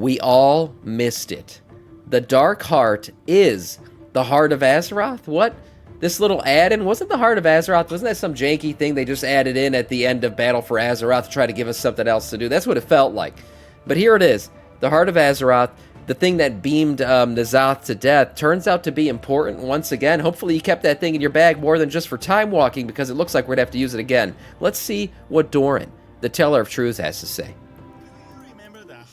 We all missed it. The Dark Heart is the Heart of Azeroth? What? This little add-in, wasn't the Heart of Azeroth, wasn't that some janky thing they just added in at the end of Battle for Azeroth to try to give us something else to do? That's what it felt like. But here it is, the Heart of Azeroth, the thing that beamed N'Zoth to death, turns out to be important once again. Hopefully you kept that thing in your bag more than just for time walking, because it looks like we're going to have to use it again. Let's see what Doran, the Teller of Truths, has to say.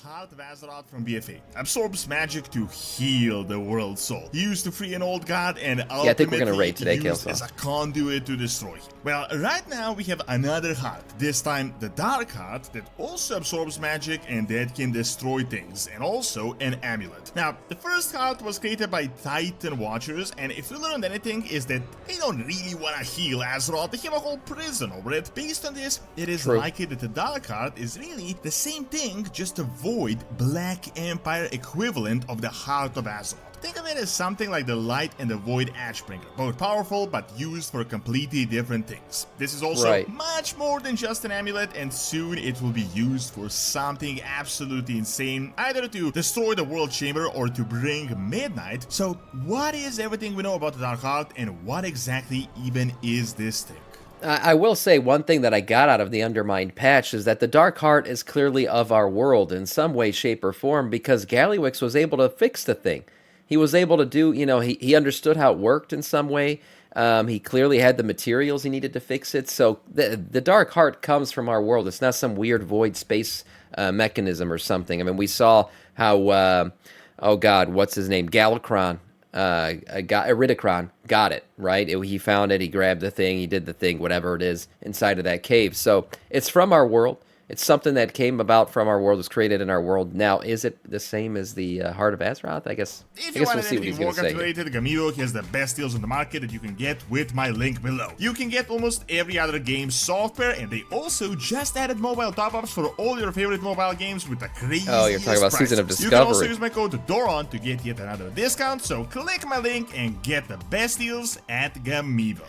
Heart of Azeroth from BFA absorbs magic to heal the world's soul. Used to free an old god and ultimately I think we're gonna raid today, used as a conduit to destroy him. Well, right now we have another heart, this time the Dark Heart, that also absorbs magic and that can destroy things, and also an amulet. Now, the first heart was created by Titan Watchers, and if we learned anything is that they don't really want to heal Azeroth, they have a whole prison over it. Based on this, it is likely that the Dark Heart is really the same thing, just a void Black Empire equivalent of the Heart of Azeroth. Think of it as something like the Light and the Void Ashbringer, both powerful but used for completely different things. This is also much more than just an amulet, and soon it will be used for something absolutely insane, either to destroy the World Chamber or to bring Midnight. So what is everything we know about the Dark Heart, and what exactly even is this thing? I will say one thing that I got out of the Undermined patch is that the Dark Heart is clearly of our world in some way, shape, or form, because Gallywix was able to fix the thing. He was able to do, you know, he understood how it worked in some way. He clearly had the materials he needed to fix it. So the Dark Heart comes from our world. It's not some weird void space mechanism or something. I mean, we saw how, oh God, what's his name? Galakron. Iridikron got it, right? He found it, he grabbed the thing, he did the thing, whatever it is, inside of that cave. So it's from our world. It's something that came about from our world, was created in our world. Now, is it the same as the Heart of Azeroth? I guess we'll see what he's going to say. Related, Gamivo has the best deals on the market that you can get with my link below. You can get almost every other game software, and they also just added mobile top-ups for all your favorite mobile games with the craziest Oh, you're talking about prices. Season of Discovery. You can also use my code DORAN to get yet another discount, so click my link and get the best deals at Gamivo.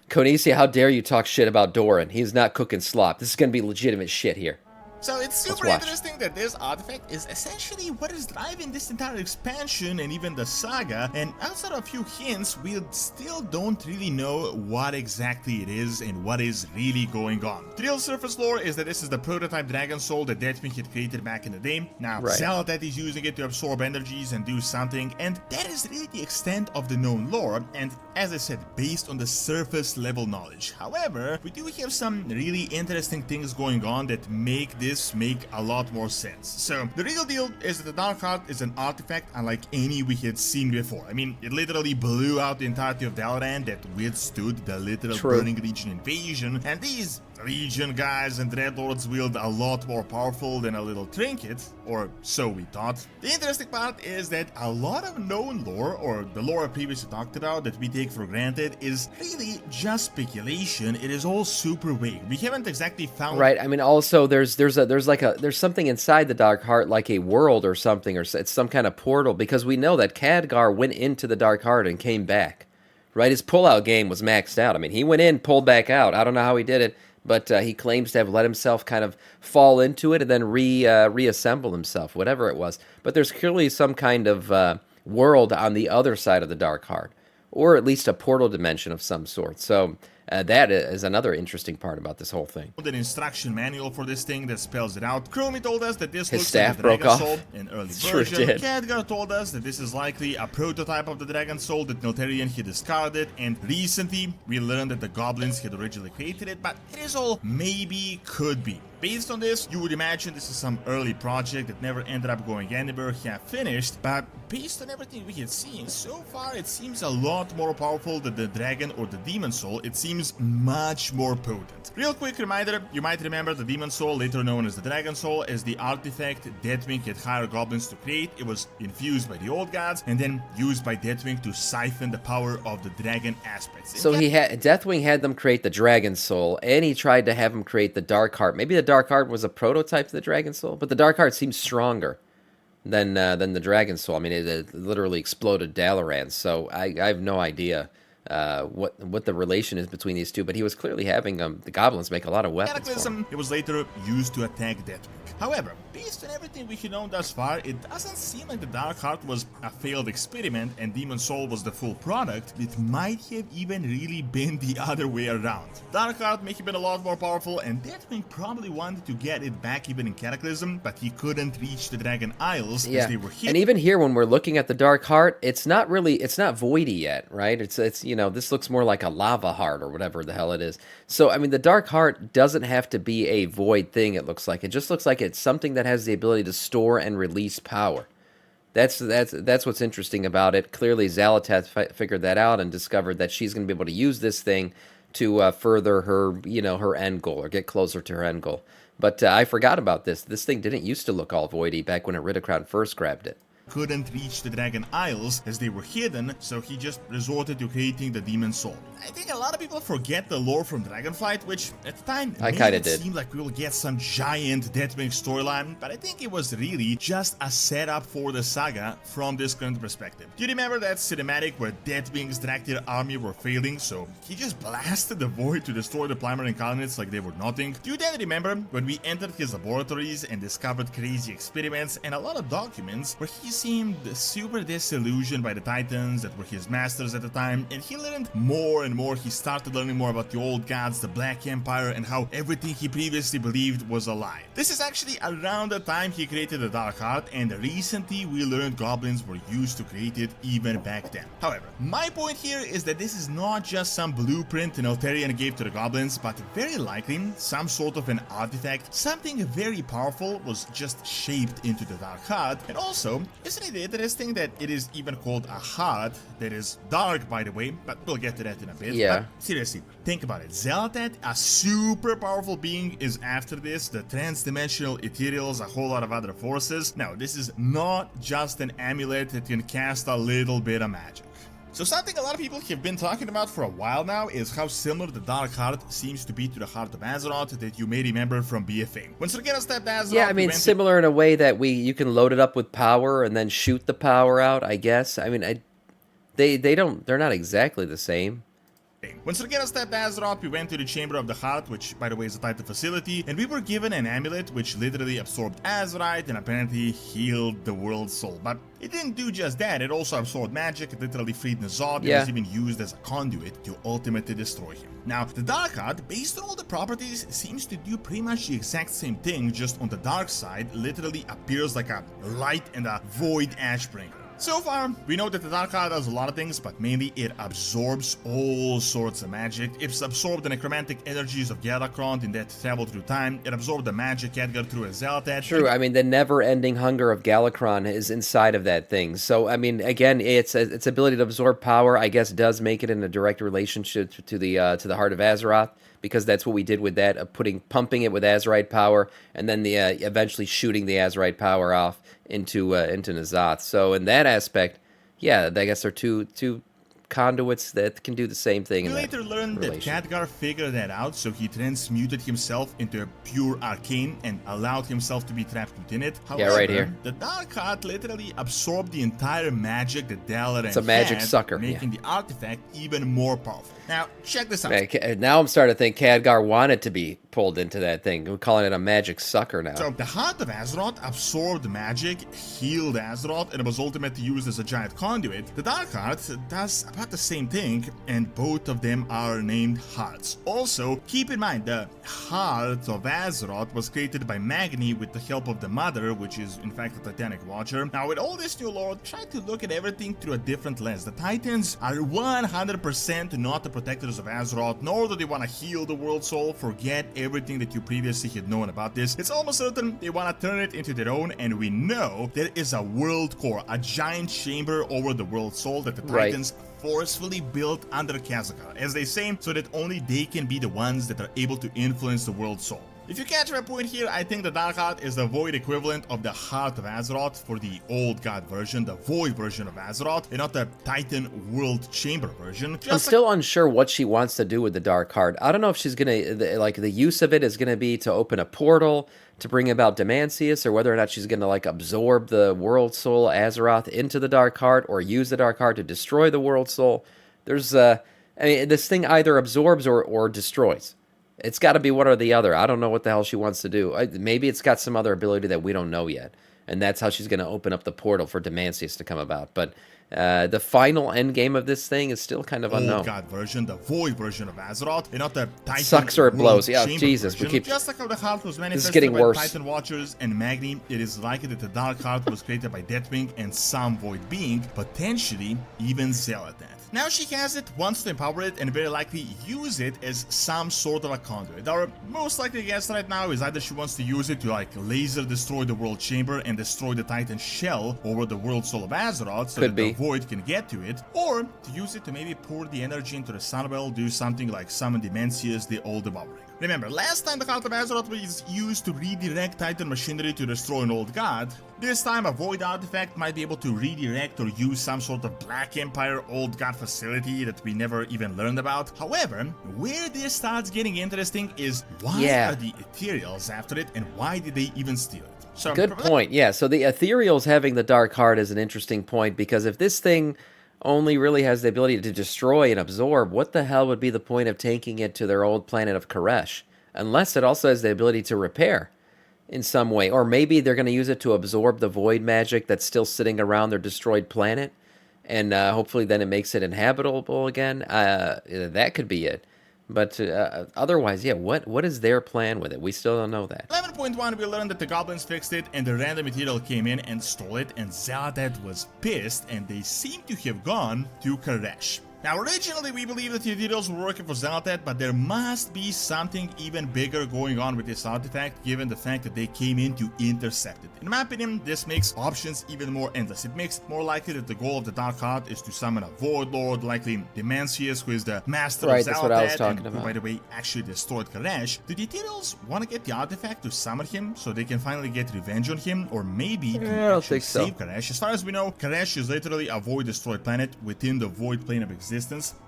Konisia, how dare you talk shit about Doran? He's not cooking slop. This is going to be legitimate shit here. So it's super interesting that this artifact is essentially what is driving this entire expansion and even the saga, and outside of a few hints, we still don't really know what exactly it is and what is really going on. The real surface lore is that this is the prototype Dragon Soul that Deathwing had created back in the day. Now, Xal'atath is using it to absorb energies and do something, and that is really the extent of the known lore, and as I said, based on the surface level knowledge. However, we do have some really interesting things going on that make this make a lot more sense. So the real deal is that the Dark Heart is an artifact unlike any we had seen before. I mean, it literally blew out the entirety of Dalaran that withstood the literal Burning Legion invasion, and these Legion guys and Dreadlords wield a lot more powerful than a little trinket, or so we thought. The interesting part is that a lot of known lore, or the lore I previously talked about that we take for granted, is really just speculation. It is all super vague. We haven't exactly found... Right, I mean, also, there's something inside the Dark Heart, like a world or something, or it's some kind of portal, because we know that Khadgar went into the Dark Heart and came back, right? His pullout game was maxed out. I mean, he went in, pulled back out. I don't know how he did it, but he claims to have let himself kind of fall into it and then reassemble himself, whatever it was. But there's clearly some kind of world on the other side of the Dark Heart, or at least a portal dimension of some sort. So that is another interesting part about this whole thing. An instruction manual for this thing that spells it out. Chromie told us that this His looks staff like a broke Dragon off. Soul, an early Sure version. did. Khadgar told us that this is likely a prototype of the Dragon Soul that Neltharion had discarded, and recently we learned that the goblins had originally created it, but it is all maybe, could be. Based on this, you would imagine this is some early project that never ended up going anywhere, half finished, but based on everything we had seen, so far it seems a lot more powerful than the Dragon or the Demon Soul. It seems much more potent. Real quick reminder, you might remember the Demon Soul, later known as the Dragon Soul, as the artifact Deathwing had hired goblins to create. It was infused by the old gods and then used by Deathwing to siphon the power of the dragon aspects. So Deathwing had them create the Dragon Soul, and he tried to have them create the Dark Heart. Maybe the Dark Heart was a prototype to the Dragon Soul, but the Dark Heart seems stronger than the Dragon Soul. I mean, it literally exploded Dalaran, so I have no idea what the relation is between these two, but he was clearly having the goblins make a lot of weapons. Cataclysm, it was later used to attack Deathwing. However, based on everything we have known thus far, it doesn't seem like the Dark Heart was a failed experiment and Demon Soul was the full product. It might have even really been the other way around. Dark Heart may have been a lot more powerful, and Deathwing probably wanted to get it back even in Cataclysm, but he couldn't reach the Dragon Isles as they were hit. And even here, when we're looking at the Dark Heart, it's not voidy yet, right? It's you know, this looks more like a lava heart or whatever the hell it is. So I mean, the Dark Heart doesn't have to be a void thing. It looks like it just looks like it's something that has the ability to store and release power. That's what's interesting about it. Clearly, Xal'atath figured that out and discovered that she's going to be able to use this thing to further her, you know, her end goal or get closer to her end goal. But I forgot about this. This thing didn't used to look all voidy back when Iridacrown first grabbed it. Couldn't reach the Dragon Isles as they were hidden, so he just resorted to creating the Demon Soul. I think a lot of people forget the lore from Dragonflight, which at the time made it seem like we will get some giant Deathwing storyline, but I think it was really just a setup for the saga from this current perspective. Do you remember that cinematic where Deathwing's Draktyr army were failing, so he just blasted the void to destroy the Primary Incarnates like they were nothing? Do you then remember when we entered his laboratories and discovered crazy experiments and a lot of documents where he seemed super disillusioned by the Titans that were his masters at the time, and he learned more and more. He started learning more about the old gods, the Black Empire, and how everything he previously believed was a lie. This is actually around the time he created the Dark Heart, and recently we learned goblins were used to create it even back then. However, my point here is that this is not just some blueprint an Eltharion gave to the goblins, but very likely some sort of an artifact, something very powerful was just shaped into the Dark Heart. And also, isn't it interesting that it is even called a heart that is dark, by the way, but we'll get to that in a bit. Yeah. But seriously, think about it. Xal'atath, a super powerful being, is after this. The trans-dimensional Ethereals, a whole lot of other forces. Now, this is not just an amulet that can cast a little bit of magic. So something a lot of people have been talking about for a while now is how similar the Dark Heart seems to be to the Heart of Azeroth that you may remember from BFA. When Sergera stepped Azeroth... Yeah, I mean, similar in a way that you can load it up with power and then shoot the power out, I guess. I mean, they're not exactly the same. When Sergera stepped Azeroth, we went to the Chamber of the Heart, which, by the way, is a Titan facility, and we were given an amulet which literally absorbed Azerite and apparently healed the world's soul. But it didn't do just that, it also absorbed magic, it literally freed N'Zoth, and was even used as a conduit to ultimately destroy him. Now, the Dark Heart, based on all the properties, seems to do pretty much the exact same thing, just on the dark side, literally appears like a light and a void Ashbringer. So far, we know that the Dark Heart does a lot of things, but mainly it absorbs all sorts of magic. It's absorbed the necromantic energies of Galakrond in that travel through time. It absorbed the magic Edgar through a Xal'atath. True, I mean, the never-ending hunger of Galakrond is inside of that thing. So, I mean, again, its ability to absorb power, I guess, does make it in a direct relationship to the Heart of Azeroth, because that's what we did with that, pumping it with Azerite power, and then eventually shooting the Azerite power off into N'Zoth. So in that aspect, yeah, I guess they're two conduits that can do the same thing. We later learned that Khadgar figured that out, so he transmuted himself into a pure arcane and allowed himself to be trapped within it. However, right here. The Dark Heart literally absorbed the entire magic that Dalaran It's a magic had, sucker, making the artifact even more powerful. Now, check this out. Now I'm starting to think Khadgar wanted to be pulled into that thing. We're calling it a magic sucker now. So the Heart of Azeroth absorbed magic, healed Azeroth, and was ultimately used as a giant conduit. The Dark Heart does about the same thing, and both of them are named Hearts. Also, keep in mind, the Heart of Azeroth was created by Magni with the help of the Mother, which is in fact a Titanic Watcher. Now, with all this new lore, try to look at everything through a different lens. The Titans are 100% not the protectors of Azeroth, nor do they want to heal the world soul. Forget everything that you previously had known about this. It's almost certain they want to turn it into their own, and we know there is a world core, a giant chamber over the world soul that the Titans forcefully built under Khazakar, as they say, so that only they can be the ones that are able to influence the world soul. If you catch my point here, I think the Dark Heart is the Void equivalent of the Heart of Azeroth for the old god version, the Void version of Azeroth, and not the Titan World Chamber version. I'm still unsure what she wants to do with the Dark Heart. I don't know if she's gonna, like, the use of it is gonna be to open a portal to bring about Demancius, or whether or not she's gonna, like, absorb the World Soul Azeroth into the Dark Heart, or use the Dark Heart to destroy the World Soul. There's, I mean, this thing either absorbs or destroys. It's got to be one or the other. I don't know what the hell she wants to do. Maybe it's got some other ability that we don't know yet. And that's how she's going to open up the portal for Demancius to come about. But the final end game of this thing is still kind of unknown. Old God version, the Void version of Azeroth, and not the Titan Sucks or it blows. Yeah, Chamber Jesus. version. We keep... Just like how the Heart was manifested getting by worse. Titan Watchers and Magni, it is likely that the Dark Heart was created by Deathwing and some Void being, potentially even Zealoth. Now she has it, wants to empower it, and very likely use it as some sort of a conduit. Our most likely guess right now is either she wants to use it to like laser destroy the World Chamber and destroy the Titan shell over the World Soul of Azeroth so that the Void can get to it, or to use it to maybe pour the energy into the Sunwell, do something like summon Demancius, the All Devouring. Remember, last time the Heart of Azeroth was used to redirect Titan machinery to destroy an old god. This time a Void artifact might be able to redirect or use some sort of Black Empire old god facility that we never even learned about. However, where this starts getting interesting is why are the Ethereals after it and why did they even steal it? So, good point, yeah. So the Ethereals having the Dark Heart is an interesting point because if this thing only really has the ability to destroy and absorb, what the hell would be the point of taking it to their old planet of Koresh? Unless it also has the ability to repair in some way. Or maybe they're going to use it to absorb the void magic that's still sitting around their destroyed planet. And hopefully then it makes it inhabitable again. That could be it. But otherwise, yeah, what is their plan with it? We still don't know that. 11.1, we learned that the goblins fixed it and the random Ethereal came in and stole it, and Zealoth was pissed and they seem to have gone to Koresh. Now, originally we believed that the Ethereals were working for Zealoth, but there must be something even bigger going on with this artifact, given the fact that they came in to intercept it. In my opinion, this makes options even more endless. It makes it more likely that the goal of the Dark Heart is to summon a Void Lord, likely Demancius, who is the master of Zealoth, that's what I was talking and who, about. by the way, actually destroyed Koresh. Do the Ethereals want to get the artifact to summon him so they can finally get revenge on him, or maybe to actually save Koresh? As far as we know, Koresh is literally a Void-destroyed planet within the Void plane of existence.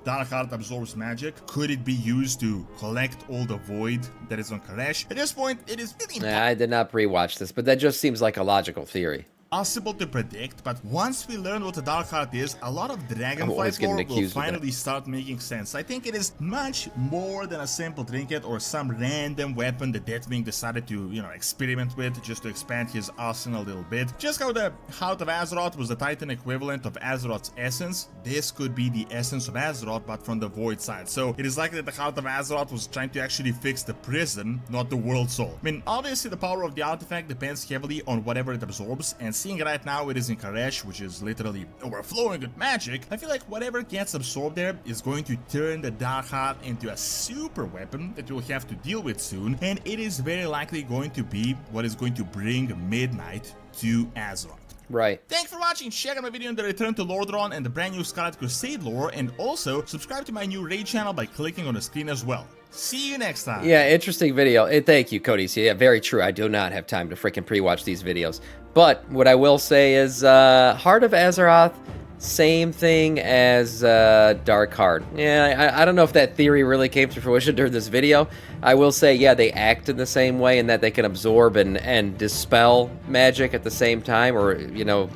Dark Heart absorbs magic. Could it be used to collect all the void that is on Koresh? At this point, it is really I did not pre-watch this, but that just seems like a logical theory. Possible to predict, but once we learn what the Dark Heart is, a lot of Dragonflight lore will finally start making sense. I think it is much more than a simple trinket or some random weapon that Deathwing decided to, experiment with just to expand his arsenal a little bit. Just how the Heart of Azeroth was the Titan equivalent of Azeroth's essence, this could be the essence of Azeroth, but from the Void side. So it is likely that the Heart of Azeroth was trying to actually fix the prison, not the World Soul. I mean, obviously the power of the artifact depends heavily on whatever it absorbs, and seeing right now it is in Koresh, which is literally overflowing with magic, I feel like whatever gets absorbed there is going to turn the Dark Heart into a super weapon that we'll have to deal with soon, and it is very likely going to be what is going to bring Midnight to Azeroth. Right. Thanks for watching. Check out my video on the Return to Lordaeron and the brand new Scarlet Crusade lore, and also subscribe to my new raid channel by clicking on the screen as well. See you next time. Yeah, interesting video. Thank you, Cody. So, yeah, very true. I do not have time to freaking pre-watch these videos. But what I will say is Heart of Azeroth, same thing as Dark Heart. Yeah, I don't know if that theory really came to fruition during this video. I will say, yeah, they act in the same way in that they can absorb and dispel magic at the same time, or,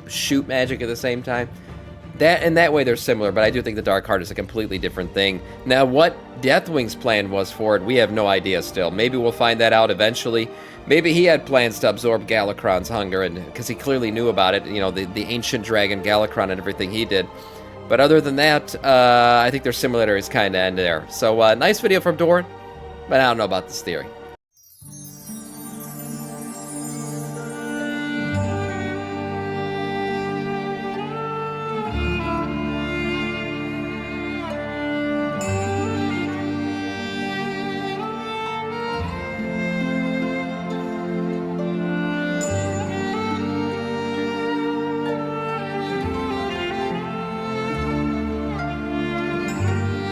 shoot magic at the same time. In that way, they're similar, but I do think the Dark Heart is a completely different thing. Now, what Deathwing's plan was for it, we have no idea still. Maybe we'll find that out eventually. Maybe he had plans to absorb Galakron's hunger, and because he clearly knew about it, the ancient dragon Galakron and everything he did. But other than that, I think their similarities kind of end there. So, nice video from Doran, but I don't know about this theory.